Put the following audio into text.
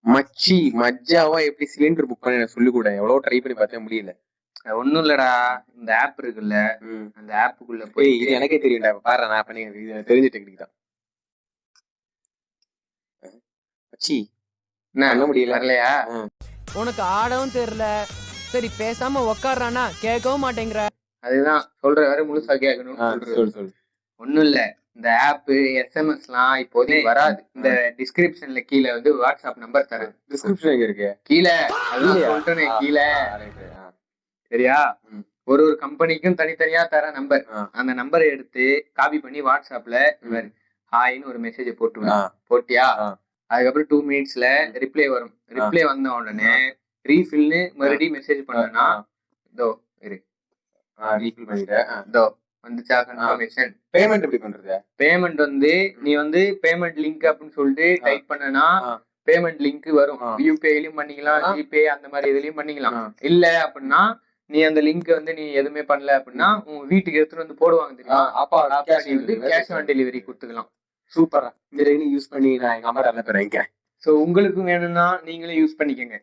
மச்சி மஜ்ஜாவா எப்படி cylinder book பண்ண சொல்லி கூட எவ்வளவு ட்ரை பண்ணி பார்த்தேன் முடியல. ஒண்ணும் இல்லடா, இந்த ஆப் இருக்குல்ல, அந்த ஆப்புக்குள்ள போய் இது எனக்கே தெரியும்டா. பாரு நான் பண்ணி தெரிஞ்ச டெக்னிக் தான். மச்சி என்ன முடியல வரலையா? உனக்கு ஆடவும் தெரியல, சரி பேசாம உக்காடுறானா கேட்கவும் மாட்டேங்கிற. அதுதான் சொல்ற வரை முழுசா கேட்கணும். சொல்லு. ஒண்ணும் இல்ல, இந்த ஆப் எஸ்எம்எஸ் எல்லாம் இப்போதைக்கு வராது. இந்த டிஸ்கிரிப்ஷன்ல கீழே வந்து வாட்ஸ்அப் நம்பர் தரேன். டிஸ்கிரிப்ஷன் எங்க இருக்கு? கீழே சொல்றேன் கீழே. சரியா? ஒரு கம்பெனிக்கும் தனித்தனியா தர நம்பர். அந்த நம்பரை எடுத்து காப்பி பண்ணி வாட்ஸ்அப்ல ஹாய்னு ஒரு மெசேஜ் போட்டியா, அதுக்கப்புறம் 2 மினிட்ஸ்ல ரிப்ளை வரும். ரிப்ளை வந்த உடனே ரீஃபில்னு மறுபடியும் மெசேஜ் பண்ணனா இதோ இரு, ரீஃபில் பண்ணிட்டேன். இதோ வந்துச்சா கன்ஃபர்மேஷன். பேமெண்ட் எப்படி பண்றது? பேமெண்ட் வந்து நீ வந்து பேமெண்ட் லிங்க் அப்படின்னு சொல்லிட்டு டைப் பண்ணனா பேமெண்ட் லிங்க் வரும். யூபிஐலயும் பண்ணிக்கலாம், ஜிபே அந்த மாதிரி இதுலயும் பண்ணிக்கலாம். இல்ல அப்படின்னா நீ அந்த லிங்க் வந்து நீ எதுவுமே பண்ணல அப்படின்னா உங்க வீட்டுக்கு எடுத்துட்டு வந்து போடுவாங்க தெரியுமா, அப்பா வந்து கேஷ் ஆன் டெலிவரி கொடுத்துக்கலாம். சூப்பரா இந்த யூஸ் பண்ணி நான் எங்க அம்மா அனுப்புறேன். சோ உங்களுக்கும் வேணும்னா நீங்களே யூஸ் பண்ணிக்கங்க.